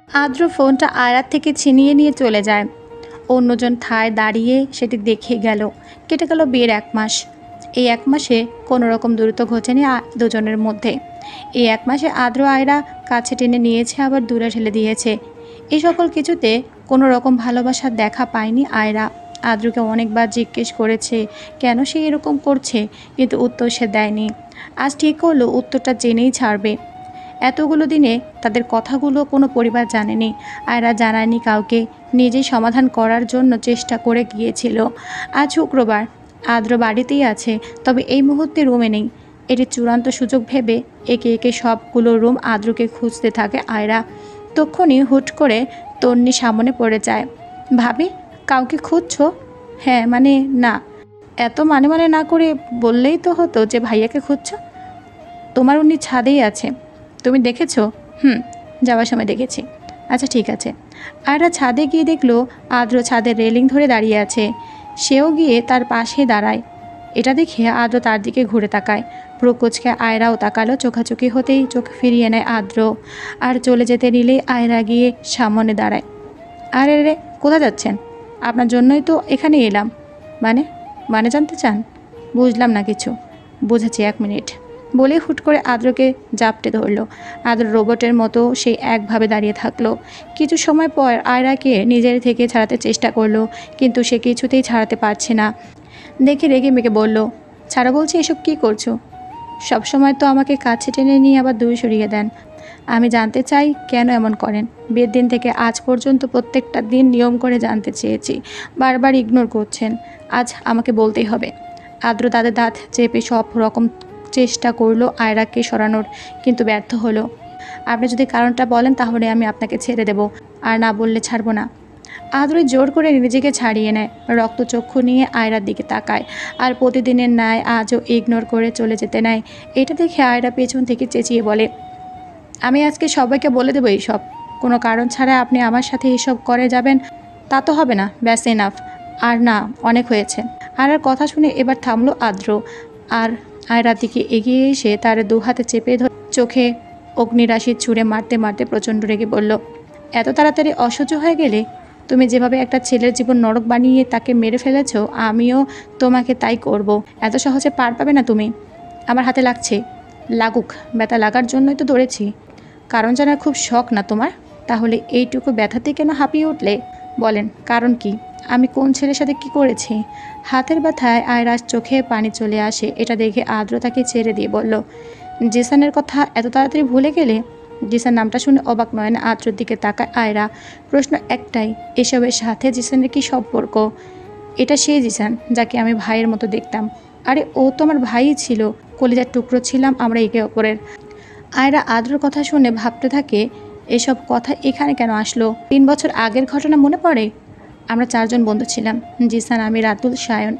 আদ্র ফোনটা আয়রার থেকে ছিনিয়ে নিয়ে চলে যায়। অন্যজন ঠায় দাঁড়িয়ে সেটি দেখে গেল। কেটে গেল বিয়ের 1 মাস। এই 1 মাসে কোনো রকম দূরত্ব ঘটেনি দুজনের মধ্যে। এই 1 মাসে আদ্র আয়রা কাছে টেনে নিয়েছে, আবার দূরে ঠেলে দিয়েছে। এই সকল কিছুতে কোনো রকম ভালোবাসার দেখা পায়নি আয়রা। আদ্রকে অনেকবার জিজ্ঞেস করেছে কেন সে এরকম করছে, কিন্তু উত্তর সে দেয়নি। আজ ঠিক করলো উত্তরটা জেনেই ছাড়বে। এতগুলো দিনে তাদের কথাগুলো কোনো পরিবার জানেনি, আয়রা জানায়নি কাউকে, নিজেই সমাধান করার জন্য চেষ্টা করে গিয়েছিল। আজ শুক্রবার, আদ্র বাড়িতেই আছে, তবে এই মুহূর্তে রুমে নেই। এটি চূড়ান্ত সুযোগ ভেবে একে একে সবগুলো রুম আদ্রকে খুঁজতে থাকে আয়রা। তক্ষুনি হুট করে তন্নি সামনে পড়ে যায়। ভাবি, কাউকে খুঁজছো? হ্যাঁ মানে না। এত মানে মানে না করে বললেই তো হতো যে ভাইয়াকে খুঁজছো। তোমার উনি ছাদেই আছে, তুমি দেখেছো? যাওয়ার সময় দেখেছি। আচ্ছা ঠিক আছে। আয়রা ছাদে গিয়ে দেখলো আদ্র ছাদের রেলিং ধরে দাঁড়িয়ে আছে। সেও গিয়ে তার পাশে দাঁড়ায়। এটা দেখে আদ্র তার দিকে ঘুরে তাকায়। প্রকোচকে আয়রাও তাকালো। চোখাচোখি হতেই চোখ ফিরিয়ে নেয় আদ্র। আর চলে যেতে নিলেই আয়রা গিয়ে সামনে দাঁড়ায়। আরে রে, কোথা যাচ্ছেন? আপনার জন্যই তো এখানে এলাম। মানে? মানে জানতে চান? বুঝলাম না কিছু। বুঝেছি, 1 মিনিট বলে হুট করে আদ্রকে জাপটে ধরল। আদ্র রোবটের মতো সেই একভাবে দাঁড়িয়ে থাকলো। কিছু সময় পর আয়রাকে নিজের থেকে ছাড়াতে চেষ্টা করলো, কিন্তু সে কিছুতেই ছাড়াতে পারছে না। দেখে রেগে মেগে বলল, ছাড়া বলছি, এসব কি করছো? সবসময় তো আমাকে কাছে টেনে নিয়ে আবার দূরে সরিয়ে দেন। আমি জানতে চাই কেন এমন করেন। বিয়ের দিন থেকে আজ পর্যন্ত প্রত্যেকটা দিন নিয়ম করে জানতে চেয়েছি, বারবার ইগনোর করছেন। আজ আমাকে বলতেই হবে। আদ্র তাদের দাঁত চেপে সব রকম চেষ্টা করলো আয়রাকে সরানোর, কিন্তু ব্যর্থ হলো। আপনি যদি কারণটা বলেন তাহলে আমি আপনাকে ছেড়ে দেব, আর না বললে ছাড়বো না। আদ্র জোর করে নিজেকে ছাড়িয়ে নেয়, রক্তচক্ষু নিয়ে আয়রার দিকে তাকায়, আর প্রতিদিনের ন্যায় আজও ইগনোর করে চলে যেতে নেয়। এটা দেখে আয়রা পেছন থেকে চেঁচিয়ে বলে, আমি আজকে সবাইকে বলে দেবো এইসব। কোনো কারণ ছাড়া আপনি আমার সাথে এসব করে যাবেন তা তো হবে না। ব্যাস এনাফ। আর না, অনেক হয়েছে। আর কথা শুনে এবার থামলো আদ্র, আর আয়রার দিকে এগিয়ে এসে তার 2 হাতে চেপে ধরে চোখে অগ্নিরাশি ছুঁড়ে মারতে মারতে প্রচণ্ড রেগে বলল, এত তাড়াতাড়ি অসহ্য হয়ে গেলে? তুমি যেভাবে একটা ছেলের জীবন নরক বানিয়ে তাকে মেরে ফেলেছ, আমিও তোমাকে তাই করব। এত সহজে পার পাবে না তুমি। আমার হাতে লাগছে। লাগুক, ব্যথা লাগার জন্যই তো দৌড়েছি। কারণ জানার খুব শখ না তোমার? তাহলে এইটুকু ব্যথাতে কেন হাঁপিয়ে উঠলে? বলেন, কারণ কি? আমি কোন ছেলের সাথে কি করেছি? হাতের ব্যথায় আয়রার চোখে পানি চলে আসে। এটা দেখে আদ্র তাকে ছেড়ে দিয়ে বলল, জিসানের কথা এত তাড়াতাড়ি ভুলে গেলে? জিসান নামটা শুনে অবাক নয়নে আদ্রর দিকে তাকায় আয়রা। প্রশ্ন একটাই, এসবের সাথে জিসানের কি সম্পর্ক? এটা সেই জিসান যাকে আমি ভাইয়ের মতো দেখতাম। আরে ও তো আমার ভাইই ছিল, কলিজার টুকরো ছিলাম আমরা একে অপরের। আয়রা আদ্রর কথা শুনে ভাবতে থাকে, এসব কথা এখানে কেন আসলো? 3 বছর আগের ঘটনা মনে পড়ে। আমরা 4 জন বন্ধু ছিলাম, জিসান, আমি, রাতুল, সায়ন।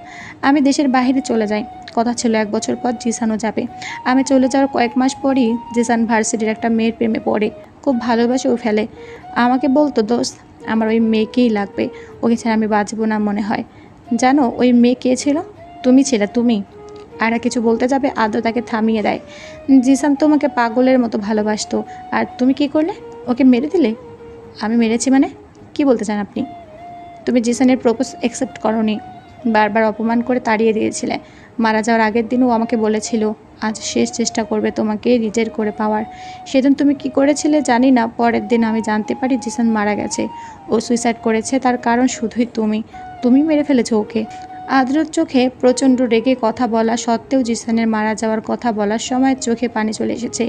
আমি দেশের বাইরে চলে যাই। কথা ছিল 1 বছর পর জিসানও যাবে। আমি চলে যাওয়ার কয়েক মাস পরই জিসান ভার্সিটির একটা মেয়ের প্রেমে পড়ে, খুব ভালোবাসেও ফেলে। আমাকে বলতো, দোস্ত, আমার ওই মেয়েকেই লাগবে, ওকে ছাড়া আমি বাঁচবো না মনে হয়। জানো ওই মেয়ে কে ছিল? তুমি ছিলে, তুমি। আয়রা কিছু বলতে যাবে, আদ্র তাকে থামিয়ে দেয়। জিসান তোমাকে পাগলের মতো ভালোবাসতো, আর তুমি কি করলে? ওকে মেরে দিলে। আমি মেরেছি মানে? কি বলতে চান আপনি? তুমি জিসানের প্রপোজ অ্যাকসেপ্ট করোনি, বারবার অপমান করে তাড়িয়ে দিয়েছিলে। মারা যাওয়ার আগের দিনও আমাকে বলেছিল আজ শেষ চেষ্টা করবে তোমাকে নিজের করে পাওয়ার। সেদিন তুমি কি করেছিলে জানি না, পরের দিন আমি জানতে পারি জিসান মারা গেছে। ও সুইসাইড করেছে, তার কারণ শুধুই তুমি। তুমি মেরে ফেলেছো ওকে। আদ্রর চোখে প্রচণ্ড রেগে কথা বলা সত্ত্বেও জিসানের মারা যাওয়ার কথা বলার সময় চোখে পানি চলে এসেছে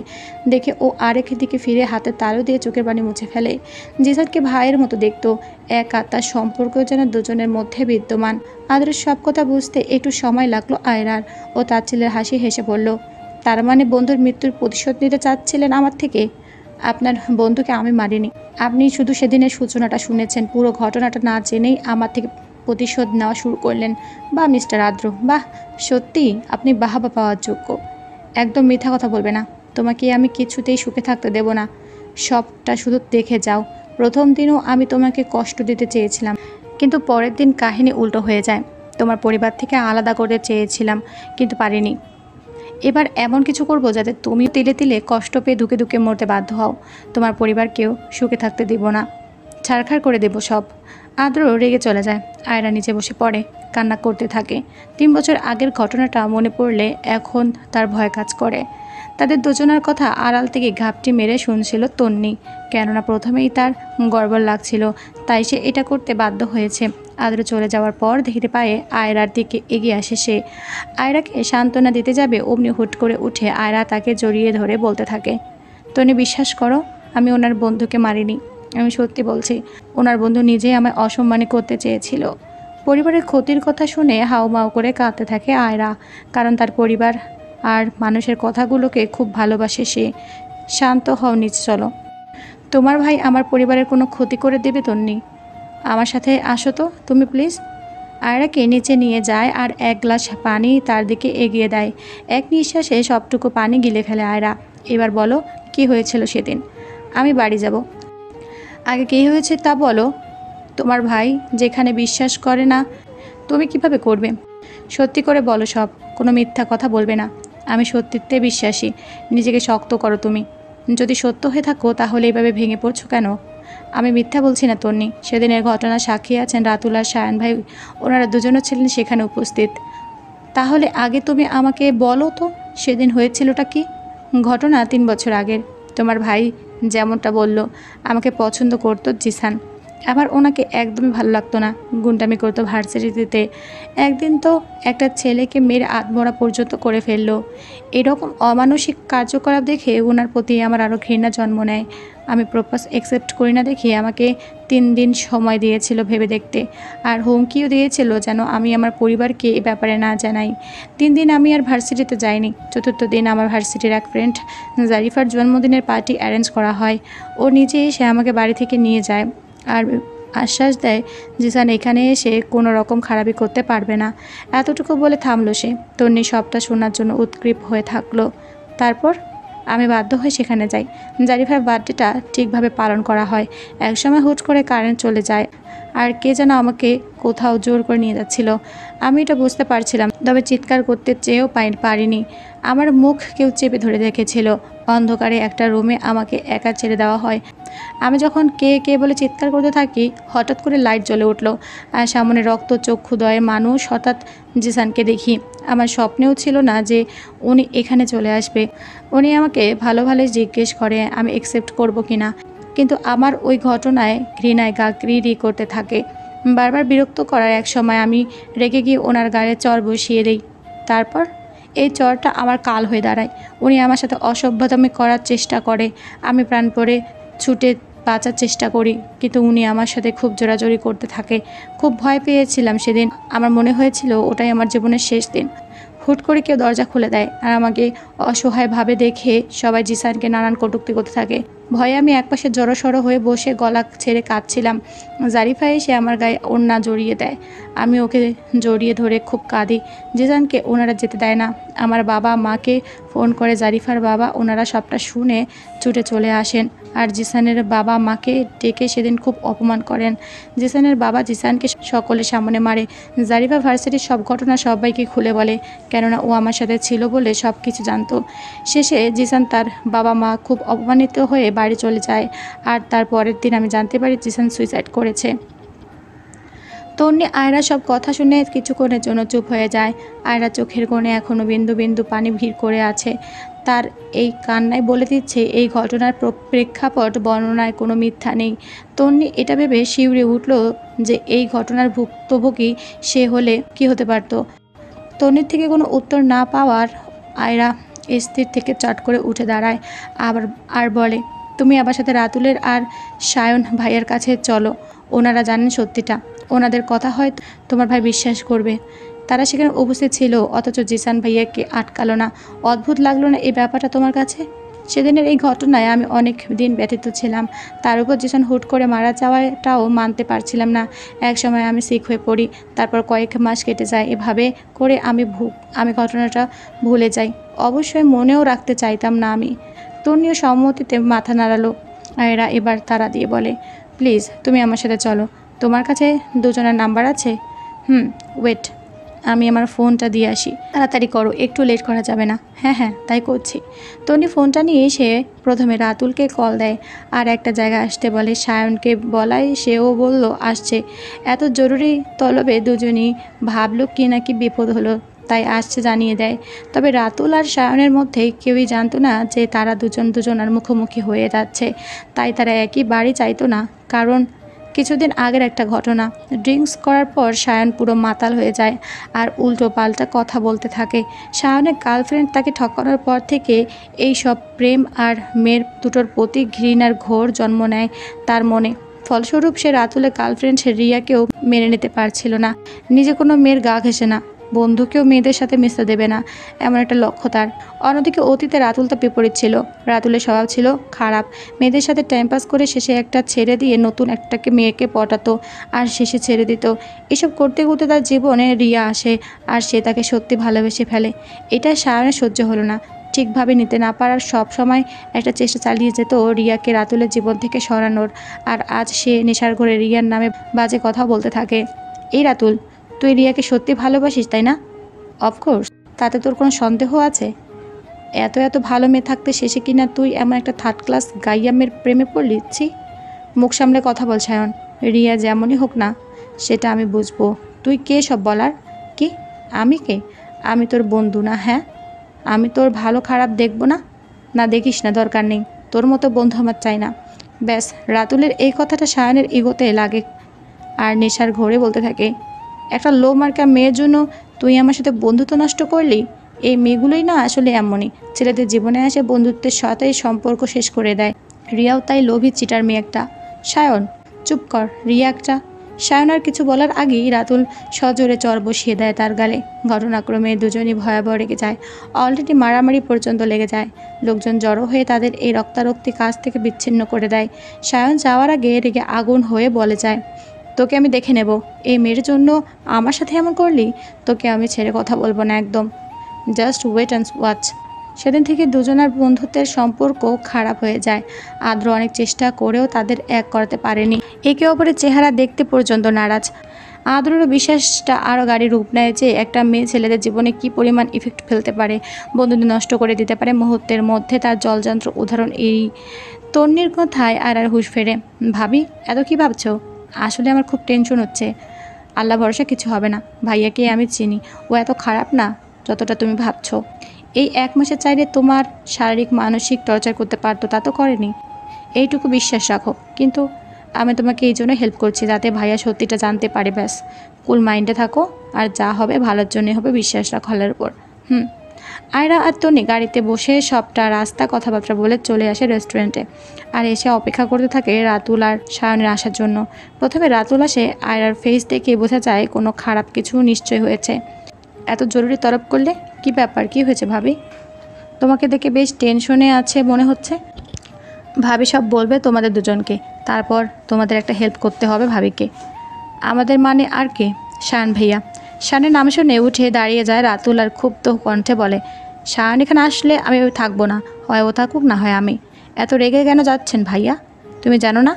দেখে ও আরেক দিকে ফিরে হাতে তালু দিয়ে চোখের পানি মুছে ফেলে। জিসানকে ভাইয়ের মতো দেখতো, এক আত্মার সম্পর্ক যেন দুজনের মধ্যে বিদ্যমান। আদ্রের সব কথা বুঝতে একটু সময় লাগলো আয়রার। ও তার ছেলের হাসি হেসে বলল, তার মানে বন্ধুর মৃত্যুর প্রতিশোধ নিতে চাচ্ছিলেন আমার থেকে? আপনার বন্ধুকে আমি মারিনি। আপনি শুধু সেদিনের সূচনাটা শুনেছেন, পুরো ঘটনাটা না জেনেই আমার থেকে প্রতিশোধ নেওয়া শুরু করলেন। বাহ মিস্টার আদ্র, বাহ, সত্যি আপনি বাহাবা পাওয়ার যোগ্য। একদম মিথ্যা কথা বলবে না। তোমাকে আমি কিছুতেই সুখে থাকতে দেব না। সবটা শুধু দেখে যাও। প্রথম দিনও আমি তোমাকে কষ্ট দিতে চেয়েছিলাম, কিন্তু পরের দিন কাহিনী উল্টো হয়ে যায়। তোমার পরিবার থেকে আলাদা করতে চেয়েছিলাম, কিন্তু পারিনি। এবার এমন কিছু করব যাতে তুমি তিলে তিলে কষ্ট পেয়ে ধুকে ধুকে মরতে বাধ্য হও। তোমার পরিবারকেও সুখে থাকতে দেব না, ছাড়খাড় করে দেব সব। আদ্র রেগে চলে যায়। আয়রা নিচে বসে পড়ে, কান্না করতে থাকে। 3 বছর আগের ঘটনাটা মনে পড়লে এখন তার ভয় কাজ করে। তাদের দুজনের কথা আড়াল থেকে ঘাপটি মেরে শুনছিল তন্নি, কেননা প্রথমেই তার গড়বড় লাগছিল, তাই সে এটা করতে বাধ্য হয়েছে। আদ্র চলে যাওয়ার পর ধীরে পায়ে আয়রার দিকে এগিয়ে আসে সে। আয়রাকে সান্ত্বনা দিতে যাবে অমনি হুট করে উঠে আয়রা তাকে জড়িয়ে ধরে বলতে থাকে, তন্নি বিশ্বাস করো, আমি ওনার বন্ধুকে মারিনি। আমি সত্যি বলছি, ওনার বন্ধু নিজেই আমায় অসম্মানী করতে চেয়েছিল। পরিবারের ক্ষতির কথা শুনে হাউমাউ করে কাঁদতে থাকে আয়রা, কারণ তার পরিবার আর মানুষের কথাগুলোকে খুব ভালোবাসে সে। শান্ত হও, নিচে চলো। তোমার ভাই আমার পরিবারের কোনো ক্ষতি করে দেবে তন্নি? আমার সাথে আসো তো তুমি প্লিজ। আয়রাকে নিচে নিয়ে যায় আর 1 গ্লাস পানি তার দিকে এগিয়ে দেয়। এক নিঃশ্বাসে সবটুকু পানি গিলে ফেলে আয়রা। এবার বলো, কি হয়েছিল সেদিন? আমি বাড়ি যাব। আগে কী হয়েছে তা বলো। তোমার ভাই যেখানে বিশ্বাস করে না, তুমি কিভাবে করবে? সত্যি করে বলো সব, কোনো মিথ্যা কথা বলবে না। আমি সত্যিত্বে বিশ্বাসী, নিজেকে শক্ত করো তুমি। যদি সত্য হয়ে থাকো তাহলে এইভাবে ভেঙে পড়ছো কেন? আমি মিথ্যা বলছি না তন্নি, সেদিনের ঘটনা সাক্ষী আছেন রাতুল আর সায়ন ভাই, ওনারা দুজনও ছিলেন সেখানে উপস্থিত। তাহলে আগে তুমি আমাকে বলো তো, সেদিন হয়েছিলটা কি? ঘটনা 3 বছর আগের। তোমার ভাই যেমনটা বলল, আমাকে পছন্দ করতো জিসান। আমার ওনাকে একদমই ভালো লাগতো না, গুন্ডামি করতো ভার্সিটিতে। একদিন তো একটা ছেলেকে মেরে আত্মহত্যা পর্যন্ত করে ফেললো। এরকম অমানসিক কার্যকলাপ দেখে ওনার প্রতি আমার আরও ঘৃণা জন্ম নেয়। আমি প্রপোজ অ্যাকসেপ্ট করি না দেখে আমাকে 3 দিন সময় দিয়েছিল ভেবে দেখতে, আর হুমকিও দিয়েছিল যেন আমি আমার পরিবারকে এ ব্যাপারে না জানাই। 3 দিন আমি আর ভার্সিটিতে যাইনি। 4র্থ দিন আমার ভার্সিটির এক ফ্রেন্ড জারিফার জন্মদিনের পার্টি অ্যারেঞ্জ করা হয়। ও নিজে এসে আমাকে বাড়ি থেকে নিয়ে যায় আর আশ্বাস দেয় জিসান এখানে এসে কোনো রকম খারাপি করতে পারবে না। এতটুকু বলে থামলো সে। তন্নি সবটা শোনার জন্য উৎক্ষিপ্ত হয়ে থাকলো। তারপর আমি বাধ্য হয়ে সেখানে যাই। জারিফার বার্থডেটা ঠিকভাবে পালন করা হয়। একসময় হুট করে কারেন্ট চলে যায় আর কে যেন আমাকে কোথাও জোর করে নিয়ে যাচ্ছিল। আমি এটা বুঝতে পারছিলাম, তবে চিৎকার করতে চেয়েও পারিনি। আমার মুখ কেউ চেপে ধরে রেখেছিল। অন্ধকারে একটা রুমে আমাকে একা ছেড়ে দেওয়া হয়। আমি যখন কে কে বলে চিৎকার করতে থাকি, হঠাৎ করে লাইট জ্বলে উঠলো আর সামনে রক্ত চক্ষুদয়ের মানুষ হঠাৎ জিসানকে দেখি। আমার স্বপ্নেও ছিল না যে উনি এখানে চলে আসবে। উনি আমাকে ভালো ভালো জিজ্ঞেস করে আমি অ্যাকসেপ্ট করব কি না, কিন্তু আমার ওই ঘটনায় ঘৃণায় গা রি করতে থাকে। বারবার বিরক্ত করার এক সময় আমি রেগে গিয়ে ওনার গায়ে চর বসিয়ে দিই। তারপর এই চরটা আমার কাল হয়ে দাঁড়ায়। উনি আমার সাথে অসভ্যতামি করার চেষ্টা করে। আমি প্রাণপণে ছুটে বাঁচার চেষ্টা করি, কিন্তু উনি আমার সাথে খুব জোরাজোরি করতে থাকে। খুব ভয় পেয়েছিলাম সেদিন। আমার মনে হয়েছিল ওটাই আমার জীবনের শেষ দিন। হুট করে কেউ দরজা খুলে দেয় আর আমাকে অসহায়ভাবে দেখে সবাই জিসানকে নানান কটূক্তি করতে থাকে। ভয়ে আমি একপাশে জড়সড় হয়ে বসে গলা ছেড়ে কাঁদছিলাম। জারিফা এসে আমার গায়ে ওড়না জড়িয়ে দেয়। আমি ওকে জড়িয়ে ধরে খুব কাঁদি। জিসানকে ওনারা যেতে দেয় না। আমার বাবা মাকে ফোন করে জারিফার বাবা, ওনারা সবটা শুনে ছুটে চলে আসেন আর জিসানের বাবা মাকে ডেকে সেদিন খুব অপমান করেন। জিসানের বাবা জিসানকে সকলের সামনে মারে। জারিফা ভার্সিটির সব ঘটনা সবাইকে খুলে বলে, কেননা ও আমার সাথে ছিল বলে সব কিছু জানতো। শেষে জিসান তার বাবা মা খুব অপমানিত হয়ে বাড়ি চলে যায় আর তার পরের দিন আমি জানতে পারি জিসান সুইসাইড করেছে। তন্নি আয়রা সব কথা শুনে কিছুক্ষণের জন্য চুপ হয়ে যায়। আয়রা চোখের কোণে এখনও বিন্দু বিন্দু পানি ভিড় করে আছে। তার এই কান্নায় বলে দিচ্ছে এই ঘটনার প্রেক্ষাপট বর্ণনায় কোনো মিথ্যা নেই। তন্নি এটা ভেবে শিউরে উঠল যে এই ঘটনার ভুক্তভোগী সে হলে কি হতে পারত। তন্নির থেকে কোনো উত্তর না পাওয়ার আয়রা স্থির থেকে চট করে উঠে দাঁড়ায় আর বলে, তুমি আমার সাথে রাতুলের আর সায়ন ভাইয়ের কাছে চলো। ওনারা জানেন সত্যিটা। ওনাদের কথা হয় তোমার ভাই বিশ্বাস করবে। তারা সেখানে উপস্থিত ছিল, অথচ জিসান ভাইয়াকে আটকালো না। অদ্ভুত লাগলো না এই ব্যাপারটা তোমার কাছে? সেদিনের এই ঘটনায় আমি অনেক দিন ব্যথিত ছিলাম। তার উপর জিসান হুট করে মারা যাওয়াটাও মানতে পারছিলাম না। এক সময় আমি সিক হয়ে পড়ি, তারপর কয়েক মাস কেটে যায়। এভাবে করে আমি ঘটনাটা ভুলে যাই। অবশ্যই মনেও রাখতে চাইতাম না আমি। তন্নিও সম্মতিতে মাথা নাড়ালো। আয়রা এবার তাড়া দিয়ে বলে, প্লিজ তুমি আমার সাথে চলো। তোমার কাছে দুজনের নাম্বার আছে? ওয়েট, আমি আমার ফোনটা দিয়ে আসি, তাড়াতাড়ি করো, একটু লেট করা যাবে না। হ্যাঁ হ্যাঁ, তাই করছি। তন্নি ফোনটা নিয়ে এসে প্রথমে রাতুলকে কল দেয় আর একটা জায়গায় আসতে বলে। সায়নকে বলায় সেও বলল আসছে। এত জরুরি তলবে দুজনই ভাবলো কি নাকি বিপদ হলো, তাই আসছে জানিয়ে দেয়। তবে রাতুল আর সায়নের মধ্যে কেউই জানতো না যে তারা দুজনার মুখোমুখি হয়ে যাচ্ছে। তাই তারা একই বাড়ি চাইতো না, কারণ কিছুদিন আগের একটা ঘটনা। ড্রিঙ্কস করার পর সায়ন পুরো মাতাল হয়ে যায় আর উল্টো পাল্টা কথা বলতে থাকে। সায়নের গার্লফ্রেন্ড তাকে ঠকানোর পর থেকে এই সব প্রেম আর মেয়ের দুটোর প্রতি ঘৃণার ঘোর জন্ম নেয় তার মনে। ফলস্বরূপ সে রাতুলের গার্লফ্রেন্ড রিয়াকেও মেনে নিতে পারছিল না। নিজে কোনো মেয়ের গা ঘেঁষে না, বন্ধুকেও মেয়েদের সাথে মিশতে দেবে না, এমন একটা লক্ষ্য তার। অন্যদিকে অতীতে রাতুল তো বিপরীত ছিল। রাতুলের স্বভাব ছিল খারাপ, মেয়েদের সাথে টাইম পাস করে শেষে একটা ছেড়ে দিয়ে নতুন একটাকে মেয়েকে পটাতো আর শেষে ছেড়ে দিত। এসব করতে করতে তার জীবনে রিয়া আসে আর সে তাকে সত্যি ভালোবেসে ফেলে। এটা সায়নের সহ্য হলো না, ঠিকভাবে নিতে না পারার সব সময় একটা চেষ্টা চালিয়ে যেত রিয়াকে রাতুলের জীবন থেকে সরানোর। আর আজ সে নেশার ঘরে রিয়ার নামে বাজে কথা বলতে থাকে। এই রাতুল, তুই রিয়াকে সত্যি ভালোবাসিস তাই না? অফকোর্স, তাতে তোর কোনো সন্দেহ আছে? এত এত ভালো মেয়ে থাকতে শেষে কিনা তুই এমন একটা থার্ড ক্লাস গাইয়া মেয়ের প্রেমে পড়লি? ছি! মুখ সামলে কথা বল সায়ন। রিয়া যেমনই হোক না সেটা আমি বুঝবো। তুই কে সব বলার? কি? আমি কে? আমি তোর বন্ধু না? হ্যাঁ, আমি তোর ভালো খারাপ দেখব না? না দেখিস না, দরকার নেই। তোর মতো বন্ধু আমার চাই না। ব্যাস, রাতুলের এই কথাটা সায়নের ইগোতে লাগে আর নেশার ঘোরে বলতে থাকে, একটা লো মার্কা মেয়ের জন্য তুই আমার সাথে বন্ধুত্ব নষ্ট করলি? এই মেয়েগুলোই না আসলে এমনই, ছেলেদের জীবনে আসে বন্ধুত্বের সাথে সম্পর্ক শেষ করে দেয়। রিয়াও তাই লোভী চিটার মেয়ে একটা। সায়ন, চুপ কর। রিয়া একটা। সায়ন আর কিছু বলার আগেই রাতুল সজোরে চর বসিয়ে দেয় তার গালে। ঘটনাক্রমে দুজনই ভয়াবহ রেগে যায়। অলরেডি মারামারি পর্যন্ত লেগে যায়। লোকজন জড়ো হয়ে তাদের এই রক্তারক্তি কাজ থেকে বিচ্ছিন্ন করে দেয়। সায়ন যাওয়ার আগে রেগে আগুন হয়ে বলে যায়, তোকে আমি দেখে নেব। এই মেয়ের জন্য আমার সাথে এমন করলি? তোকে আমি ছেড়ে কথা বলবো না একদম। Just wait and watch. সেদিন থেকে দুজনার বন্ধুত্বের সম্পর্ক খারাপ হয়ে যায়। আদ্র অনেক চেষ্টা করেও তাদের এক করাতে পারেনি। একে অপরের চেহারা দেখতে পর্যন্ত নারাজ। আদ্ররও বিশ্বাসটা আরও গাড়ি রূপ নেয় যে একটা মেয়ে ছেলেদের জীবনে কী পরিমাণ ইফেক্ট ফেলতে পারে, বন্ধুদের নষ্ট করে দিতে পারে মুহূর্তের মধ্যে। তার জলযন্ত্র উদাহরণ এই। তন্নির কথায় আর হুঁশ ফেরে। ভাবি, এত কি ভাবছো? আসলে আমার খুব টেনশন হচ্ছে। আল্লাহ ভরসা কিছু হবে না। ভাইয়াকে আমি চিনি, ও এত খারাপ না যতটা তুমি ভাবছো। এই 1 মাসে চাইলে তোমার শারীরিক মানসিক টর্চার করতে পারতো, তা তো করেনি। এইটুকু বিশ্বাস রাখো। কিন্তু আমি তোমাকে এই জন্য হেল্প করছি যাতে ভাইয়া সত্যিটা জানতে পারে। ব্যাস, কুল মাইন্ডে থাকো, আর যা হবে ভালোর জন্যই হবে, বিশ্বাস রাখো আল্লাহর উপর। আয়রা আর তনি গাড়িতে বসে সবটা রাস্তা কথাবার্তা বলে চলে আসে রেস্টুরেন্টে। আর এসে অপেক্ষা করতে থাকে রাতুল আর সায়নের আসার জন্য। প্রথমে রাতুল আসে, আয়রার ফেস দেখে বোঝা যায় কোনো খারাপ কিছু নিশ্চয় হয়েছে। এত জরুরি তরফ করলে? কি ব্যাপার, কি হয়েছে ভাবি? তোমাকে দেখে বেশ টেনশনে আছে মনে হচ্ছে। ভাবি সব বলবে তোমাদের দুজনকে, তারপর তোমাদের একটা হেল্প করতে হবে ভাবিকে। আমাদের মানে আর কে? শায়ন ভাইয়া। শায়নের নাম শুনে উঠে দাঁড়িয়ে যায় রাতুল আর ক্ষুব্ধ কণ্ঠে বলে, শায়ন এখানে আসলে আমি থাকবো না, হয় ও থাকুক না হয় আমি। এত রেগে কেন যাচ্ছেন ভাইয়া? তুমি জানো না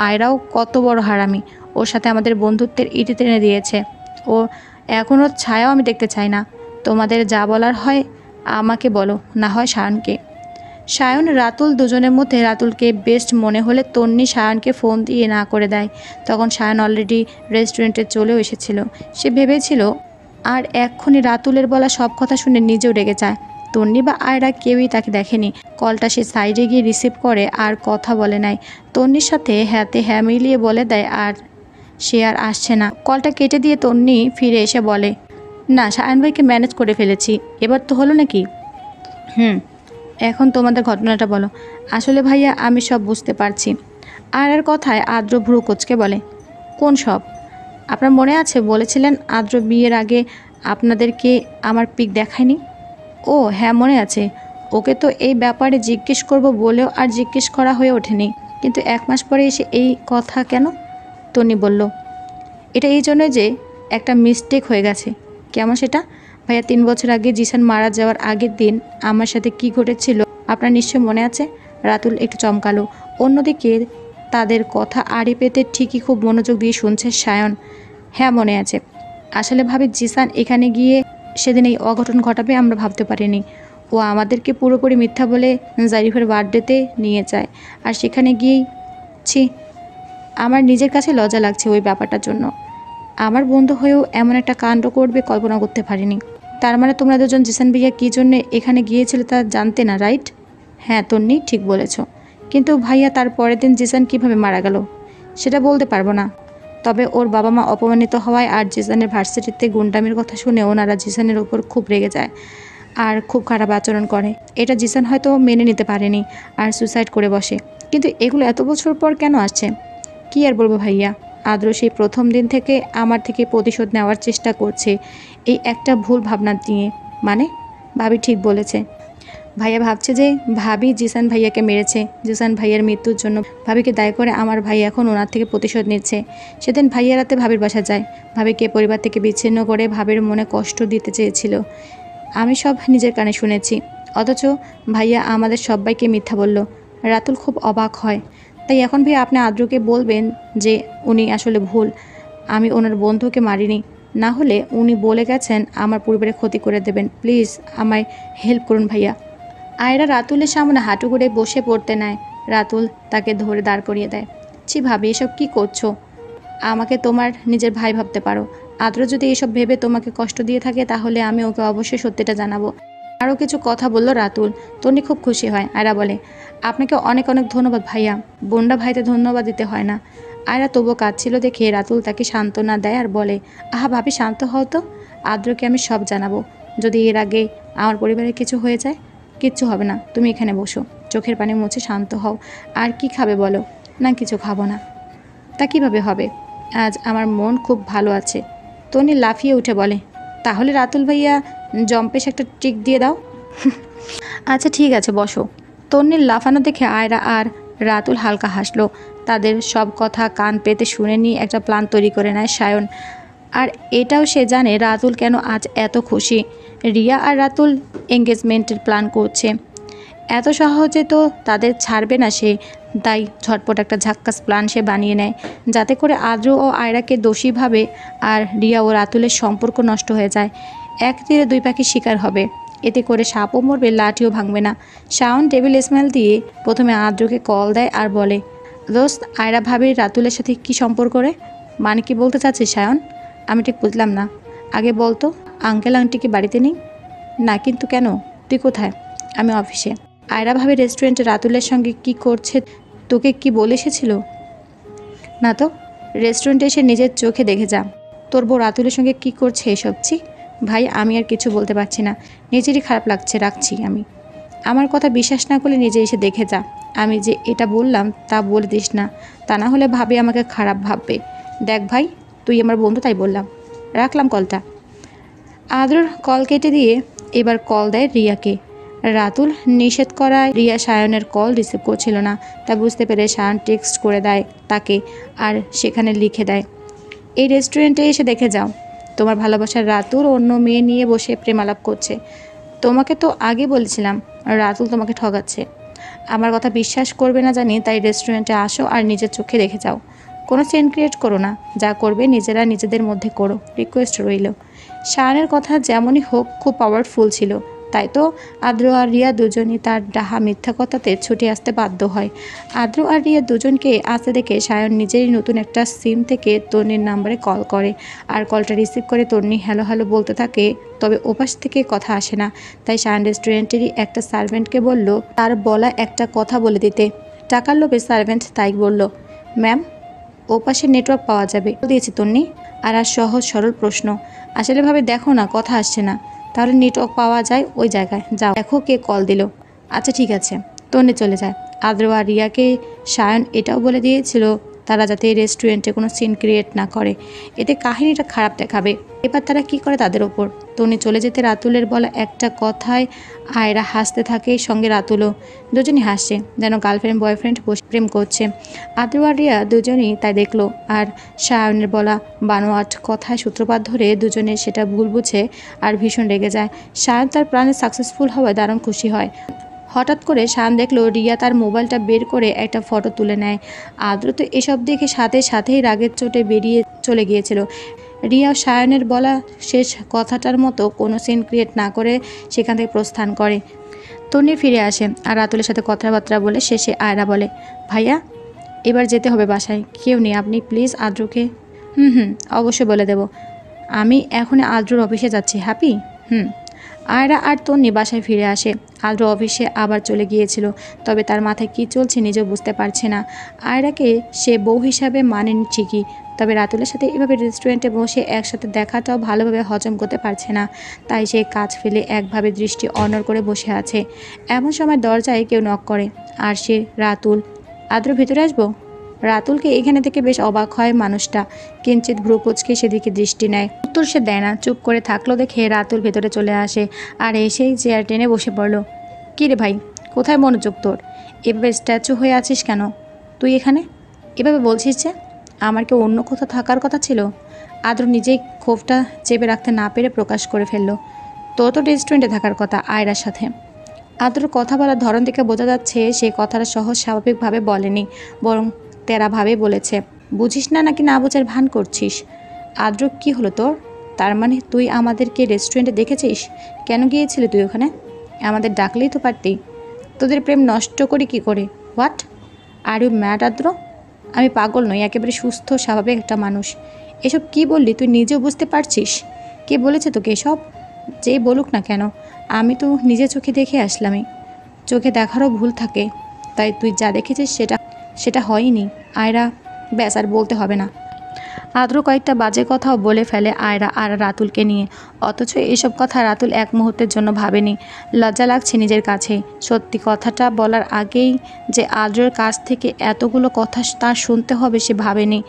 আয়রাও কত বড় হারামি? ওর সাথে আমাদের বন্ধুত্বের ইতি টেনে দিয়েছে ও। এখন ওর ছায়াও আমি দেখতে চাই না। তোমাদের যা বলার হয় আমাকে বলো, না হয় শায়নকে। সায়ন রাতুল দুজনের মধ্যে রাতুলকে বেস্ট মনে হলে তন্নি সায়নকে ফোন দিয়ে না করে দেয়। তখন সায়ন অলরেডি রেস্টুরেন্টে চলেও এসেছিল। সে ভেবেছিল আর এক্ষুনি রাতুলের বলা সব কথা শুনে নিজেও রেগে যায়। তন্নি বা আয়রা কেউই তাকে দেখেনি। কলটা সে সাইডে গিয়ে রিসিভ করে আর কথা বলে নাই। তন্নির সাথে হ্যাঁতে হ্যাঁ মিলিয়ে বলে দেয় আর সে আর আসছে না। কলটা কেটে দিয়ে তন্নি ফিরে এসে বলে, না সায়ন ভাইকে ম্যানেজ করে ফেলেছি, এবার তো হলো নাকি? এখন তোমাদের ঘটনাটা বলো। আসলে ভাইয়া আমি সব বুঝতে পারছি। আর কথায় আদ্র ভ্রু কোচকে বলে, কোন সব? আপনার মনে আছে বলেছিলেন আদ্র বিয়ের আগে আপনাদেরকে আমার পিক দেখায়নি? ও হ্যাঁ, মনে আছে। ওকে তো এই ব্যাপারে জিজ্ঞেস করব বলেও আর জিজ্ঞেস করা হয়ে ওঠেনি, কিন্তু 1 মাস পরে এসে এই কথা কেন? তনি বলল, এটা এই জন্য যে একটা মিস্টেক হয়ে গেছে। কেমন সেটা? ভাইয়া 3 বছর আগে জিসান মারা যাওয়ার আগের দিন আমার সাথে কি ঘটেছিল আপনার নিশ্চয় মনে আছে? রাতুল একটু চমকালো। অন্যদিকে তাদের কথা আড়ি পেতে ঠিকই খুব মনোযোগ দিয়ে শুনছে সায়ন। হ্যাঁ মনে আছে। আসলে ভাবি জিসান এখানে গিয়ে সেদিন এই অঘটন ঘটাবে আমরা ভাবতে পারিনি। ও আমাদেরকে পুরোপুরি মিথ্যা বলে জারিফের বার্থডেতে নিয়ে যায়, আর সেখানে গিয়েই ছি, আমার নিজের কাছে লজ্জা লাগছে ওই ব্যাপারটার জন্য। আমার বন্ধু হয়েও এমন একটা কাণ্ড করবে কল্পনা করতে পারিনি। তার মানে তোমরা দুজন জিসান ভাইয়া কী জন্য এখানে গিয়েছিল তা জানতে না, রাইট? হ্যাঁ তন্নি, ঠিক বলেছ। কিন্তু ভাইয়া তার পরের দিন জিসান কিভাবে মারা গেল সেটা বলতে পারবো না। তবে ওর বাবা মা অপমানিত হওয়ায় আর জিসানের ভার্সিটিতে গুন্ডামির কথা শুনে ওনারা জিসানের ওপর খুব রেগে যায় আর খুব খারাপ আচরণ করে। এটা জিসান হয়তো মেনে নিতে পারেনি আর সুসাইড করে বসে। কিন্তু এগুলো এত বছর পর কেন আসছে? কি আর বলবো ভাইয়া, আদ্র সেই প্রথম দিন থেকে আমার থেকে প্রতিশোধ নেওয়ার চেষ্টা করছে এই একটা ভুল ভাবনা নিয়ে। মানে ভাবি ঠিক বলেছে। ভাইয়া ভাবছে যে ভাবি জিসান ভাইয়াকে মেরেছে। জিসান ভাইয়ার মৃত্যুর জন্য ভাবিকে দায়ী করে আমার ভাই এখন ওনার থেকে প্রতিশোধ নিচ্ছে। সেদিন ভাইয়া রাতে ভাবির বাসা যায়, ভাবিকে পরিবার থেকে বিচ্ছিন্ন করে ভাবির মনে কষ্ট দিতে চেয়েছিল। আমি সব নিজের কানে শুনেছি, অথচ ভাইয়া আমাদের সবাইকে মিথ্যা বলল। রাতুল খুব অবাক হয়। তাই এখন ভাই আপনি আদ্রকে বলবেন যে উনি আসলে ভুল, আমি ওনার বন্ধুকে মারিনি। না হলে উনি বলে গেছেন আমার পরিবারের ক্ষতি করে দেবেন। প্লিজ আমায় হেল্প করুন ভাইয়া। আয়রা রাতুলের সামনে হাঁটু করে বসে পড়তে নেয়। রাতুল তাকে ধরে দাঁড় করিয়ে দেয়। ছি ভাবি, এসব কি করছো? আমাকে তোমার নিজের ভাই ভাবতে পারো। আদ্র যদি এসব ভেবে তোমাকে কষ্ট দিয়ে থাকে তাহলে আমি ওকে অবশ্যই সত্যিটা জানাবো। আরও কিছু কথা বলল রাতুল। তনি খুব খুশি হয়। আয়রা বলে, আপনাকে অনেক অনেক ধন্যবাদ ভাইয়া। বোনরা ভাইতে ধন্যবাদ দিতে হয় না। আয়রা তবুও কাঁদছিল দেখে রাতুল তাকে সান্ত্বনা দেয় আর বলে, আহা ভাবি শান্ত হও তো। আদ্রকে আমি সব জানাবো। যদি এর আগে আমার পরিবারের কিছু হয়ে যায়। কিচ্ছু হবে না, তুমি এখানে বসো, চোখের পানি মুছে শান্ত হও। আর কি খাবে বলো? না কিছু খাবো না। তা কীভাবে হবে? আজ আমার মন খুব ভালো আছে। তনি লাফিয়ে উঠে বলে, তাহলে রাতুল ভাইয়া জম্পেশ একটা ট্রিক দিয়ে দাও। আচ্ছা ঠিক আছে বসো। তন্নির লাফানো দেখে আয়রা আর রাতুল হালকা হাসলো। তাদের সব কথা কান পেতে শুনে নিয়ে একটা প্ল্যান তৈরি করে নেয় সায়ন। আর এটাও সে জানে রাতুল কেন আজ এত খুশি। রিয়া আর রাতুল এঙ্গেজমেন্টের প্ল্যান করছে। এত সহজে তো তাদের ছাড়বে না সে। তাই ঝটপট একটা ঝাক্কাস প্ল্যান সে বানিয়ে নেয়, যাতে করে আদ্র ও আয়রাকে দোষী ভাবে আর রিয়া ও রাতুলের সম্পর্ক নষ্ট হয়ে যায়। এক তীরে দুই পাখি শিকার হবে। এতে করে সাপও মরবে, লাঠিও ভাঙবে না। শাওন টেবিল স্মেল দিয়ে প্রথমে আদ্রকে কল দেয় আর বলে, দোস্ত আয়রা ভাবির রাতুলের সাথে কি সম্পর্ক রে? মানে কি বলতে চাচ্ছিস সায়ন? আমি ঠিক বুঝলাম না। আগে বলতো, আঙ্কেল আন্টি কি বাড়িতে নেই? না কিন্তু কেন? তুই কোথায়? আমি অফিসে। আয়রা ভাবি রেস্টুরেন্টে রাতুলের সঙ্গে কি করছে তোকে কি বলে এসেছিল? না তো, রেস্টুরেন্টে এসে নিজের চোখে দেখে যা তোর বউ রাতুলের সঙ্গে কি করছে এসব। ছি ভাই, আমি আর কিছু বলতে পারছি না, নিজেরই খারাপ লাগছে, রাখছি আমি। আমার কথা বিশ্বাস না করলে নিজে এসে দেখে যা। আমি যে এটা বললাম তা বলে দিস না, তা না হলে ভাবি আমাকে খারাপ ভাববে। দেখ ভাই, তুই আমার বন্ধু তাই বললাম। রাখলাম কলটা। আদ্রর কল কেটে দিয়ে এবার কল দেয় রিয়াকে। রাতুল নিষেধ করায় রিয়া সায়নের কল রিসিভ করছিল না। তা বুঝতে পেরে সায়ন টেক্সট করে দেয় তাকে, আর সেখানে লিখে দেয়, এই রেস্টুরেন্টে এসে দেখে যাও, তোমার ভালোবাসার রাতুল অন্য মেয়ে নিয়ে বসে প্রেমালাপ করছে। তোমাকে তো আগে বলেছিলাম রাতুল তোমাকে ঠকাচ্ছে। আমার কথা বিশ্বাস করবে না জানি, তাই রেস্টুরেন্টে আসো আর নিজের চোখে দেখে যাও। কোনো সিন ক্রিয়েট করো না, যা করবে নিজেরা নিজেদের মধ্যে করো, রিকোয়েস্ট রইল। শায়নের কথা যেমনই হোক খুব পাওয়ারফুল ছিল, তাই তো আদ্র আর রিয়া দুজনই তার ডাহা মিথ্যা কথাতে ছুটে আসতে বাধ্য হয়। আদ্র আর রিয়া দুজনকে আসতে দেখে সায়ন নিজেরই নতুন একটা সিম থেকে তন্নির নাম্বারে কল করে। আর কলটা রিসিভ করে তন্নি হ্যালো হ্যালো বলতে থাকে, তবে ওপাশ থেকে কথা আসে না। তাই সায়ন রেস্টুরেন্টেরই একটা সার্ভেন্টকে বলল তার বলা একটা কথা বলে দিতে। টাকার লোভে সার্ভেন্ট তাই বলল, ম্যাম ওপাশে নেটওয়ার্ক পাওয়া যাবে দিয়েছি তন্নি। আর সহজ সরল প্রশ্ন, আসলে ভাবে দেখো না কথা আসছে না, তাহলে নেটওয়ার্ক পাওয়া যায় ওই জায়গায় যাও, দেখো কে কল দিল। আচ্ছা ঠিক আছে। তন্নি চলে যায়। আদ্র আর রিয়াকে সায়ন এটাও বলে দিয়েছিল তারা যাতে রেস্টুরেন্টে কোনো সিন ক্রিয়েট না করে, এতে কাহিনীটা খারাপ দেখাবে। এবার তারা কি করে তাদের ওপর। তন্নি চলে যেতে রাতুলের বলা একটা কথায় আয়রা হাসতে থাকে, সঙ্গে রাতুলও। দুজনই হাসছে, যেন গার্লফ্রেন্ড বয়ফ্রেন্ড বসে প্রেম করছে। আদ্র আর রিয়া দুজনই তাই দেখলো। আর সায়নের বলা বানোয়াট কথায় সূত্রপাত ধরে দুজনে সেটা ভুল বুঝে আর ভীষণ রেগে যায়। সায়ন তার প্ল্যানে সাকসেসফুল হওয়ায় দারুণ খুশি হয়। হঠাৎ করে শান দেখলো রিয়া তার মোবাইলটা বের করে একটা ফটো তুলে নেয়। আদ্র তো এসব দেখে সাথে সাথেই রাগের চোটে বেরিয়ে চলে গিয়েছিল। রিয়া সায়নের বলা শেষ কথাটার মতো কোনো সিন ক্রিয়েট না করে সেখান থেকে প্রস্থান করে। তন্নি ফিরে আসে আর রাতুলের সাথে কথাবার্তা বলে শেষে আয়রা বলে, ভাইয়া এবার যেতে হবে বাসায়, কেউ নেই, আপনি প্লিজ আদ্রকে। হুম, অবশ্যই বলে দেব। আমি এখন আদ্রর অফিসে যাচ্ছি, হ্যাপি? আয়রা আর তন্নি বাসায় ফিরে আসে। আদ্র অফিসে আবার চলে গিয়েছিল, তবে তার মাথায় কী চলছে নিজেও বুঝতে পারছে না। আয়রাকে সে বউ হিসাবে মানেন ঠিকই, তবে রাতুলের সাথে এভাবে রেস্টুরেন্টে বসে একসাথে দেখাটাও ভালোভাবে হজম করতে পারছে না। তাই সে কাজ ফেলে একভাবে দৃষ্টি অনড় করে বসে আছে। এমন সময় দরজায় কেউ নক করে, আর সে রাতুল। আদ্র ভিতরে আসবো? রাতুলকে এখানে থেকে বেশ অবাক হয় মানুষটা, কিঞ্চিত ভ্রু কুচকে সেদিকে দৃষ্টি নেয়। উত্তর সে দেয় না, চুপ করে থাকলো দেখে রাতুল ভেতরে চলে আসে আর এসেই চেয়ার টেনে বসে পড়ল। কী রে ভাই, কোথায় মনোযোগ তোর? এভাবে স্ট্যাচু হয়ে আছিস কেন তুই এখানে? এভাবে বলছিস যে আমার কি অন্য কোথাও থাকার কথা ছিল? আদ্র নিজেই ক্ষোভটা চেপে রাখতে না পেরে প্রকাশ করে ফেলল। তোর তো রেস্টুরেন্টে থাকার কথা আয়রার সাথে। আদ্রর কথা বলার ধরন থেকে বোঝা যাচ্ছে সে কথাটা সহজ স্বাভাবিকভাবে বলেনি, বরং তেরাভাবে বলেছে। বুঝিস না নাকি না বোঝার ভান করছিস? আদ্র কি হলো তোর? তার মানে তুই আমাদেরকে রেস্টুরেন্টে দেখেছিস? কেন গিয়েছিলি তুই ওখানে? আমাদের ডাকলেই তো পারতি। তোদের প্রেম নষ্ট করি কি করে? হোয়াট আর ইউ ম্যাড আদ্র? আমি পাগল নই, একেবারে সুস্থ স্বাভাবিক একটা মানুষ। এসব কি বললি তুই নিজেও বুঝতে পারছিস? কে বলেছে তোকে এসব? যেই বলুক না কেন, আমি তো নিজে চোখে দেখে আসলামই। চোখে দেখারও ভুল থাকে, তাই তুই যা দেখেছিস সেটা হয়নি আয়রা। ব্যাস, আর বলতে হবে না। আদ্র কয়েকটা বাজে কথাও বলে ফেলে আয়রা আর রাতুলকে নিয়ে, অথচ এসব কথা রাতুল এক মুহূর্তের জন্য ভাবেনি। লজ্জা লাগছে নিজের কাছে। সত্যি কথাটা বলার আগেই যে আদ্রের কাছ থেকে এতগুলো কথা তার শুনতে হবে সে ভাবেনি।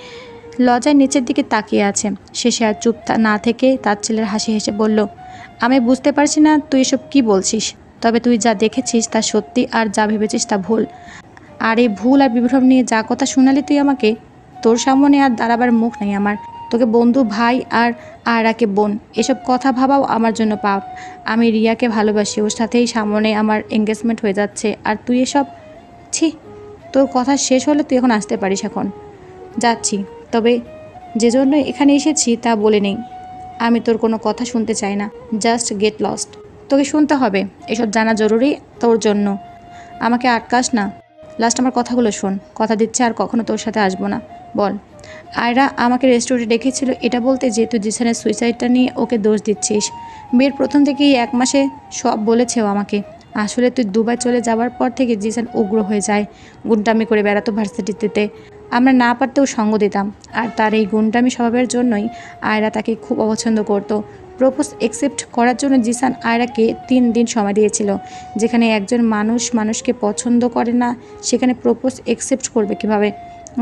লজ্জায় নিচের দিকে তাকিয়ে আছে। শেষে আর চুপ না থেকে তার ছেলের হাসি হেসে বলল, আমি বুঝতে পারছি না তুই এসব কী বলছিস, তবে তুই যা দেখেছিস তা সত্যি আর যা ভেবেছিস তা ভুল। আর এই ভুল আর বিভ্রম নিয়ে যা কথা শোনালি তুই আমাকে, তোর সামনে আর দাঁড়াবার মুখ নেই আমার। তোকে বন্ধু ভাই আর আয়রাকে বোন এসব কথা ভাবাও আমার জন্য পাপ। আমি রিয়াকে ভালোবাসি, ওর সাথেই সামনে আমার এঙ্গেজমেন্ট হয়ে যাচ্ছে, আর তুই এসব। ছি, তোর কথা শেষ হলে তুই এখন আসতে পারিস। এখন যাচ্ছি, তবে যে জন্য এখানে এসেছি তা বলে নেই। আমি তোর কোনো কথা শুনতে চাই না, জাস্ট গেট লস্ট। তোকে শুনতে হবে, এসব জানা জরুরি তোর জন্য। আমাকে আটকাস না, লাস্ট আমার কথাগুলো শোন। কথা দিচ্ছে আর কখনো তোর সাথে আসবো না। বল। আয়রা আমাকে রেস্টুরেন্টে ডেকেছিল এটা বলতে যে তুই জিসানের সুইসাইডটা নিয়ে ওকে দোষ দিচ্ছিস। বিয়ের প্রথম থেকেই 1 মাসে সব বলেছেও আমাকে। আসলে তুই দুবাই চলে যাওয়ার পর থেকে জিসান উগ্র হয়ে যায়, গুন্ডামি করে বেড়াতো ভার্সিটিতে। আমরা না পারতেও সঙ্গ দিতাম, আর তার এই গুন্ডামি স্বভাবের জন্যই আয়রা তাকে খুব অপছন্দ করতো। প্রপোজ অ্যাকসেপ্ট করার জন্য জিসান আয়রাকে 3 দিন সময় দিয়েছিল। যেখানে একজন মানুষকে পছন্দ করে না, সেখানে প্রপোজ অ্যাকসেপ্ট করবে কিভাবে?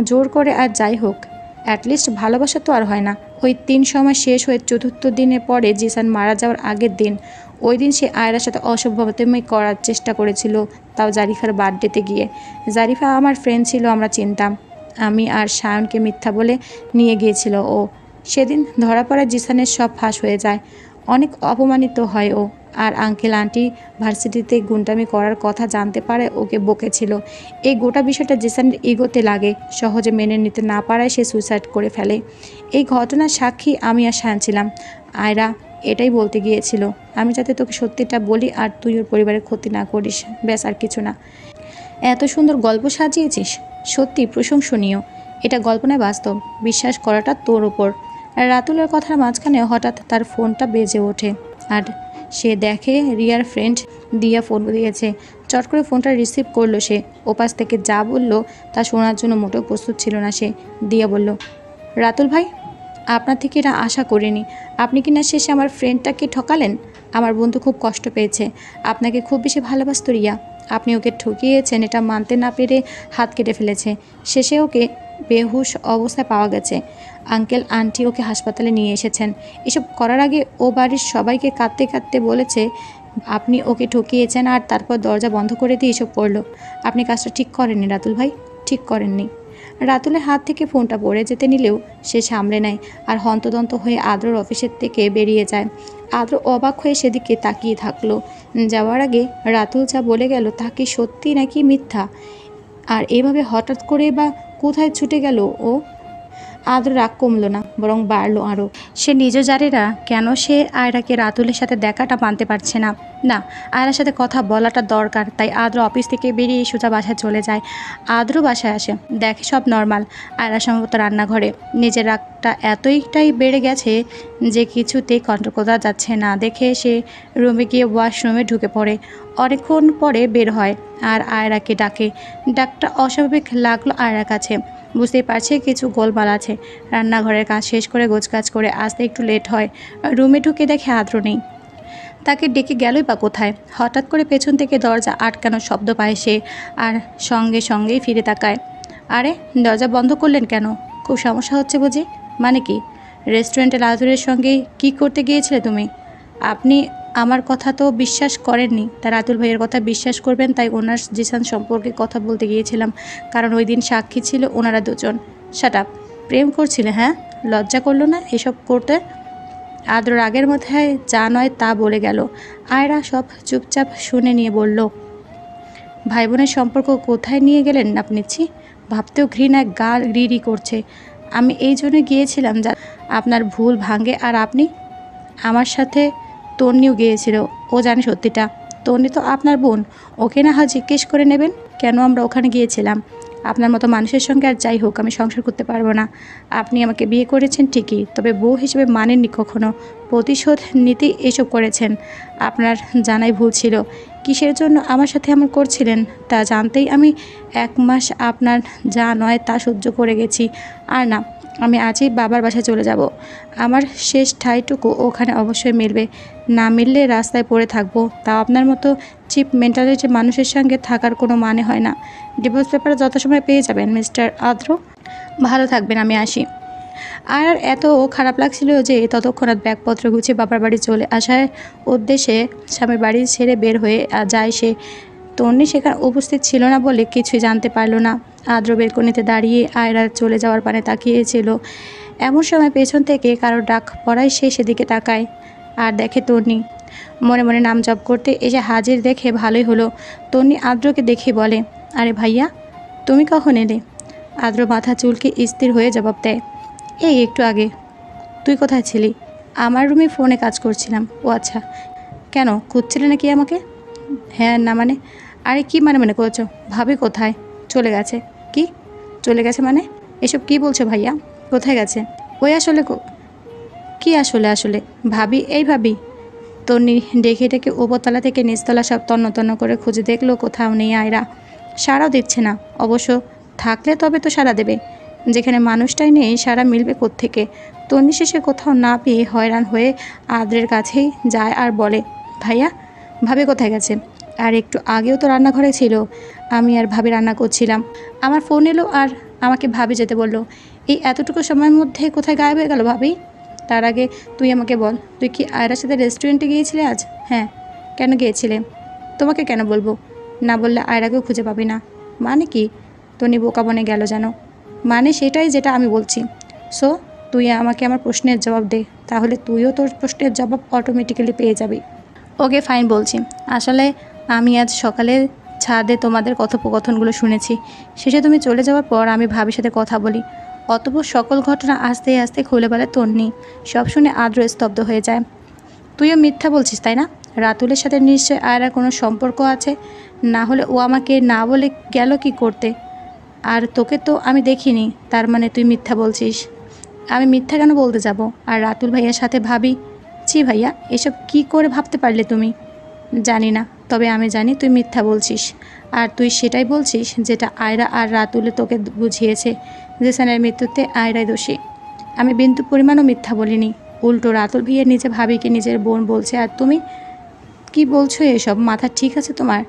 জোর করে। আর যাই হোক, অ্যাটলিস্ট ভালোবাসা তো আর হয় না। ওই 3 সময় শেষ হয়ে 4র্থ দিনের পরে জিসান মারা যাওয়ার আগের দিন, ওই দিন সে আয়রার সাথে অসভ্যতামি করার চেষ্টা করেছিল, তাও জারিফার বার্থডেতে গিয়ে। জারিফা আমার ফ্রেন্ড ছিল, আমরা চিনতাম। আমি আর সায়নকে মিথ্যা বলে নিয়ে গিয়েছিল ও। সেদিন ধরা পড়া জিসানের সব ফাঁস হয়ে যায়। অনেক অপমানিত হয় ও। আর আঙ্কেল আন্টি ভার্সিটিতে গুন্ডামি করার কথা জানতে পারে ওকে বকেছিল। এই গোটা বিষয়টা জিসানের ইগোতে লাগে, সহজে মেনে নিতে না পারায় সে সুইসাইড করে ফেলে। এই ঘটনার সাক্ষী আমি আর সায়ন ছিলাম। আয়রা এটাই বলতে গিয়েছিল, আমি যাতে তোকে সত্যিটা বলি আর তুই ওর পরিবারের ক্ষতি না করিস, ব্যাস, আর কিছু না। এত সুন্দর গল্প সাজিয়েছিস, সত্যি প্রশংসনীয়। এটা গল্প নয়, বাস্তব। বিশ্বাস করাটা তোর ওপর। রাতুলের কথার মাঝখানে হঠাৎ তার ফোনটা বেজে ওঠে আর সে দেখে রিয়ার ফ্রেন্ড দিয়া ফোন দিয়েছে। চট করে ফোনটা রিসিভ করলো সে। ওপাশ থেকে যা বলল তা শোনার জন্য মোটেও প্রস্তুত ছিল না সে। দিয়া বলল, রাতুল ভাই, আপনার থেকে এটা আশা করিনি। আপনি কিনা শেষে আমার ফ্রেন্ডটাকে ঠকালেন। আমার বন্ধু খুব কষ্ট পেয়েছে। আপনাকে খুব বেশি ভালোবাসতো রিয়া। আপনি ওকে ঠকিয়েছেন এটা মানতে না পেরে হাত কেটে ফেলেছে। শেষে ওকে বেহুশ অবস্থায় পাওয়া গেছে। আঙ্কেল আন্টি ওকে হাসপাতালে নিয়ে এসেছেন। এসব করার আগে ও বাড়ির সবাইকে কাঁদতে কাঁদতে বলেছে আপনি ওকে ঠকিয়েছেন, আর তারপর দরজা বন্ধ করে দিয়ে এসব করলো। আপনি কাজটা ঠিক করেননি রাতুল ভাই, ঠিক করেননি। রাতুলের হাত থেকে ফোনটা পড়ে যেতে নিলেও সে সামলে নেয় আর হন্তদন্ত হয়ে আদ্রর অফিসের থেকে বেরিয়ে যায়। আদ্র অবাক হয়ে সেদিকে তাকিয়ে থাকলো। যাওয়ার আগে রাতুল যা বলে গেল তা কি সত্যি নাকি মিথ্যা? আর এভাবে হঠাৎ করে বা কোথায় ছুটে গেল ও? আদ্র রাগ কমলো না, বরং বাড়লো আরও। সে নিজেও জানে না কেন সে আয়রাকে রাতুলের সাথে দেখাটা মানতে পারছে না। না, আয়রার সাথে কথা বলাটা দরকার। তাই আদ্র অফিস থেকে বেরিয়ে সোজা বাসায় চলে যায়। আদ্র বাসায় আসে, দেখে সব নর্মাল। আয়রা সম্ভবত রান্নাঘরে। নিজের রাগটা এতটাই বেড়ে গেছে যে কিছুতেই কন্ট্রোল করা যাচ্ছে না দেখে সে রুমে গিয়ে ওয়াশরুমে ঢুকে পড়ে। অনেকক্ষণ পরে বের হয় আর আয়রাকে ডাকে। ডাকটা অস্বাভাবিক লাগলো আয়রার কাছে। বুঝতেই পারছে কিছু গোলমাল আছে। রান্নাঘরের কাজ শেষ করে গোছগাছ করে আসতে একটু লেট হয়। রুমে ঢুকে দেখে আদ্র নেই। তাকে ডেকে গেলই বা কোথায়? হঠাৎ করে পেছন থেকে দরজা আটকানোর শব্দ পায় সে, আর সঙ্গে সঙ্গেই ফিরে তাকায়। আরে, দরজা বন্ধ করলেন কেন? খুব সমস্যা হচ্ছে বুঝি? মানে কি? রেস্টুরেন্টে রাতুলের সঙ্গে কি করতে গিয়েছিলে তুমি? আপনি আমার কথা তো বিশ্বাস করেননি, তা রাতুল ভাইয়ের কথা বিশ্বাস করবেন তাই ওনার জিসান সম্পর্কে কথা বলতে গিয়েছিলাম, কারণ ওই দিন সাক্ষী ছিল ওনারা দুজন। Shut up. প্রেম করছিলে? হ্যাঁ, লজ্জা করলো না এসব করতে? আদ্রর আগের মাথায় যা নয় তা বলে গেল। আয়রা সব চুপচাপ শুনে নিয়ে বলল, ভাই বোনের সম্পর্ক কোথায় নিয়ে গেলেন আপনি? ছি, ভাবতেও ঘৃণায় গা রিরি করছে। আমি এই জন্য গিয়েছিলাম যা আপনার ভুল ভাঙে। আর আপনি? আমার সাথে তন্নিও গিয়েছিল, ও জানে সত্যিটা। তন্নি তো আপনার বোন, ওকে না হয় জিজ্ঞেস করে নেবেন কেন আমরা ওখানে গিয়েছিলাম। আপনার মতো মানুষের সঙ্গে আর যাই হোক আমি সংসার করতে পারবো না। আপনি আমাকে বিয়ে করেছেন ঠিকই, তবে বউ হিসেবে মানেননি কখনো। প্রতিশোধ নিতেই এসব করেছেন। আপনার জানাই ভুল ছিল। কিসের জন্য আমার সাথে এমন করছিলেন তা জানতেই আমি 1 মাস আপনার যা নয় তা সহ্য করে গেছি। আর না, আমি আজই বাবার বাসায় চলে যাব। আমার শেষ ঠাঁইটুকু ওখানে অবশ্যই মিলবে। না মিললে রাস্তায় পড়ে থাকবো। তাও আপনার মতো চিপ মেন্টালিটির মানুষের সঙ্গে থাকার কোনো মানে হয় না। ডিভোর্স পেপার যথাসময়ে পেয়ে যাবেন মিস্টার আদ্র। ভালো থাকবেন, আমি আসি। আর এত খারাপ লাগছিল যে ততক্ষণাৎ ব্যাগপত্র গুছিয়ে বাবার বাড়ি চলে আসার উদ্দেশ্যে স্বামীর বাড়ি ছেড়ে বের হয়ে যায় সে। তন্নি সেখানে উপস্থিত ছিল না বলে কিছুই জানতে পারল না। আদ্র বেলকনিতে দাঁড়িয়ে আয়রা চলে যাওয়ার পানে তাকিয়েছিল। এমন সময় পেছন থেকে কারো ডাক পড়ায় সে সেদিকে তাকায় আর দেখে তন্নি মনে মনে নাম জপ করতে এসে হাজির। দেখে ভালোই হলো। তন্নি আদ্রকে দেখে বলে, আরে ভাইয়া, তুমি কখন এলে? আদ্র মাথা চুলকে স্থির হয়ে জবাব দেয়, এই একটু আগে। তুই কোথায় ছিলি? আমার রুমে ফোনে কাজ করছিলাম। ও আচ্ছা, কেন খুঁজছিলে নাকি আমাকে? হ্যাঁ, না মানে? আরে কি মানে করছো? ভাবি কোথায়? চলে গেছে। কি চলে গেছে মানে? এসব কি বলছো ভাইয়া? কোথায় গেছে? ওই আসলে কি আসলে আসলে ভাবি, এই ভাবি। তন্নি ডেকে ডেকে উপরতলা থেকে নিচতলা সব তন্ন তন্ন করে খুঁজে দেখলো, কোথাও নেই আয়রা। সাড়াও দিচ্ছে না। অবশ্য থাকলে তবে তো সাড়া দেবে। যেখানে মানুষটাই নেই সাড়া মিলবে কোত্থেকে? তন্নি শেষে কোথাও না পেয়ে হয়রান হয়ে আদ্রের কাছেই যায় আর বলে, ভাইয়া, ভাবি কোথায় গেছে? আর একটু আগেও তো রান্নাঘরে ছিল। আমি আর ভাবি রান্না করছিলাম। আমার ফোন এলো আর আমাকে ভাবি যেতে বললো। এই এতটুকু সময়ের মধ্যে কোথায় গায়েব হয়ে গেল ভাবি? তার আগে তুই আমাকে বল, তুই কি আয়রার সাথে রেস্টুরেন্টে গিয়েছিলে আজ? হ্যাঁ। কেন গিয়েছিলে? তোমাকে কেন বলবো? না বললে আয়রাকেও খুঁজে পাবি না। মানে কি? তনি বোকা বনে গেল যেন। মানে সেটাই যেটা আমি বলছি। সো তুই আমাকে আমার প্রশ্নের জবাব দে, তাহলে তুইও তোর প্রশ্নের জবাব অটোমেটিক্যালি পেয়ে যাবি। ওকে ফাইন বলছি। আসলে আমি আজ সকালে ছাদে তোমাদের কথোপকথনগুলো শুনেছি। শেষে তুমি চলে যাওয়ার পর আমি ভাবির সাথে কথা বলি। অতঃপর সকল ঘটনা আস্তে আস্তে খুলে বলে তন্নি। সব শুনে আদ্র স্তব্ধ হয়ে যায়। তুইও মিথ্যা বলছিস তাই না? রাতুলের সাথে নিশ্চয় আয়রার কোনো সম্পর্ক আছে, না হলে ও আমাকে না বলে গেল কি করতে? আর তোকে তো আমি দেখিনি, তার মানে তুই মিথ্যা বলছিস। আমি মিথ্যা কেন বলতে যাব? আর রাতুল ভাইয়ার সাথে ভাবি? ছি ভাইয়া, এসব কি করে ভাবতে পারলে তুমি? জানি না, তবে আমি জানি তুই মিথ্যা বলছিস। আর তুই সেটাই বলছিস যেটা আয়রা আর রাতুলে তোকে বুঝিয়েছে। জেসানের মৃত্যুতে আয়রাই দোষী। আমি বিন্দু পরিমাণও মিথ্যা বলিনি। উল্টো রাতুল ভাইয়া নিজে ভাবিকে নিজের বোন বলছে, আর তুমি কি বলছো এসব? মাথা ঠিক আছে তোমার?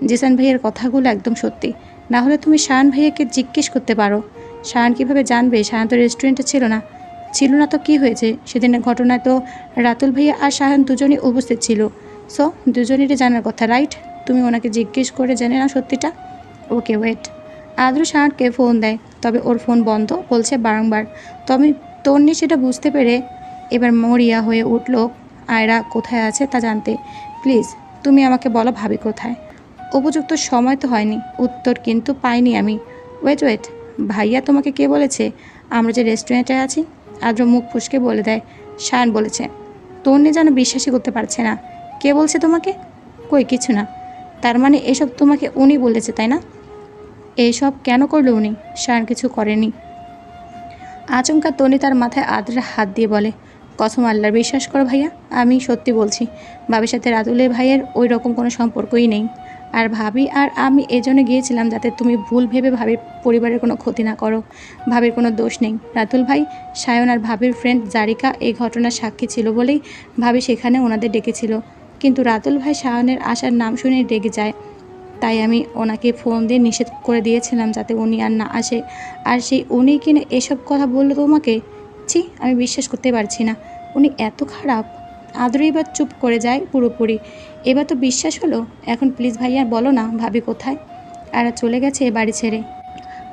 জেসান ভাইয়ের কথাগুলো একদম সত্যি। না হলে তুমি শায়ান ভাইয়াকে জিজ্ঞেস করতে পারো। শায়ান কীভাবে জানবে? শায়ান তো রেস্টুরেন্টে ছিল না। ছিল না তো কী হয়েছে? সেদিনের ঘটনায় তো রাতুল ভাইয়া আর শায়ান দুজনই উপস্থিত ছিল। সো দুজনেরই জানার কথা, রাইট? তুমি ওনাকে জিজ্ঞেস করে জেনে নাও সত্যিটা। Okay wait. আদ্র শায়ানকে ফোন দেয়, তবে ওর ফোন বন্ধ বলছে বারংবার। তবে তন্নি সেটা বুঝতে পেরে এবার মরিয়া হয়ে উঠল আয়রা কোথায় আছে তা জানতে। প্লিজ তুমি আমাকে বলো ভাবি কোথায়? উপযুক্ত সময় তো হয়নি, উত্তর কিন্তু পাইনি আমি। ওয়েট ওয়েট, ভাইয়া তোমাকে কে বলেছে আমরা যে রেস্টুরেন্টে আছি? আদ্র মুখ ফুসকে বলে দেয়, সায়ন বলেছে। তন্নি যেন বিশ্বাসই করতে পারছে না। কে বলছে তোমাকে? কই কিছু না। তার মানে এসব তোমাকে উনি বলেছে তাই না? এইসব কেন করলো উনি? সায়ন কিছু করেনি। আচমকা তনি তার মাথায় আদ্রের হাত দিয়ে বলে, কসম আল্লাহর, বিশ্বাস করো ভাইয়া, আমি সত্যি বলছি। ভাবির সাথে রাতুলের ভাইয়ের ওই রকম কোনো সম্পর্কই নেই। আর ভাবি আর আমি এজন্য গিয়েছিলাম যাতে তুমি ভুল ভেবে ভাবির পরিবারের কোনো ক্ষতি না করো। ভাবির কোনো দোষ নেই। রাতুল ভাই, সায়ন আর ভাবির ফ্রেন্ড জারিকা এই ঘটনার সাক্ষী ছিল বলেই ভাবি সেখানে ওনাদের ডেকেছিল। কিন্তু রাতুল ভাই সায়নের আসার নাম শুনে রেগে যায়। তাই আমি ওনাকে ফোন দিয়ে নিষেধ করে দিয়েছিলাম যাতে উনি আর না আসে। আর সেই উনি কিনে এসব কথা বললো তোমাকে? ছি, আমি বিশ্বাস করতে পারছি না। উনি এত খারাপ? আদর এবার চুপ করে যায় পুরোপুরি। এবার তো বিশ্বাস হলো। এখন প্লিজ ভাইয়া বলো না ভাবি কোথায়? আর চলে গেছে বাড়ি ছেড়ে।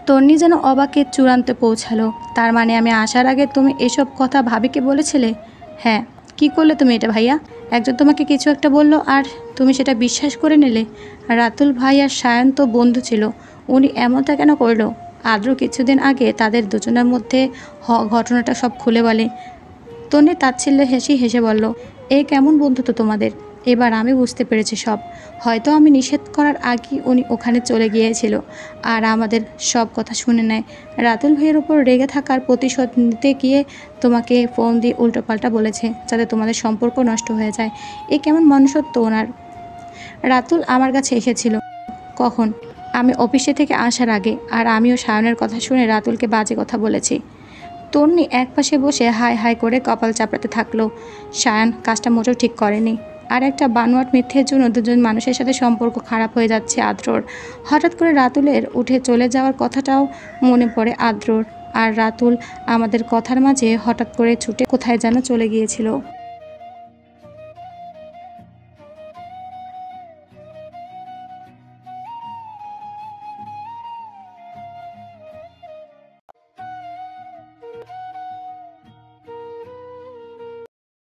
তন্নি যেন অবাকের চূড়ান্তে পৌঁছালো। তার মানে আমি আসার আগে তুমি এসব কথা ভাবিকে বলেছিলে? হ্যাঁ। কি করলে তুমি এটা ভাইয়া? একজন তোমাকে কিছু একটা বললো আর তুমি সেটা বিশ্বাস করে নিলে? রাতুল ভাই আর সায়ন তো বন্ধু ছিল, উনি এমনটা কেন করলো? আদ্র কিছুদিন আগে তাদের দুজনের মধ্যে ঘটনাটা সব খুলে বলে। তন্নি তাচ্ছিল্যে হেসে বলল, এই কেমন বন্ধুত্ব তোমাদের? এবার আমি বুঝতে পেরেছি সব। হয়তো আমি নিষেধ করার আগেই উনি ওখানে চলে গিয়েছিল আর আমাদের সব কথা শুনে নেয়। রাতুল ভাইয়ের উপর রেগে থাকার প্রতিশোধ নিতে গিয়ে তোমাকে ফোন দিয়ে উল্টোপাল্টা বলেছে যাতে তোমাদের সম্পর্ক নষ্ট হয়ে যায়। এ কেমন মনুষ্যত্ব ওনার? রাতুল আমার কাছে এসেছিল। কখন? আমি অফিসে থেকে আসার আগে। আর আমিও সায়নের কথা শুনে রাতুলকে বাজে কথা বলেছি। তন্নি একপাশে বসে হাই হাই করে কপাল চাপড়াতে থাকলো। সায়ন কাজটা মোটেও ঠিক করেনি। আর একটা বানোয়াট মিথ্যের জন্য দুজন মানুষের সাথে সম্পর্ক খারাপ হয়ে যাচ্ছে আদ্রর। হঠাৎ করে রাতুলের উঠে চলে যাওয়ার কথাটাও মনে পড়ে আদ্রর। আর রাতুল আমাদের কথার মাঝে হঠাৎ করে ছুটে কোথায় যেন চলে গিয়েছিল।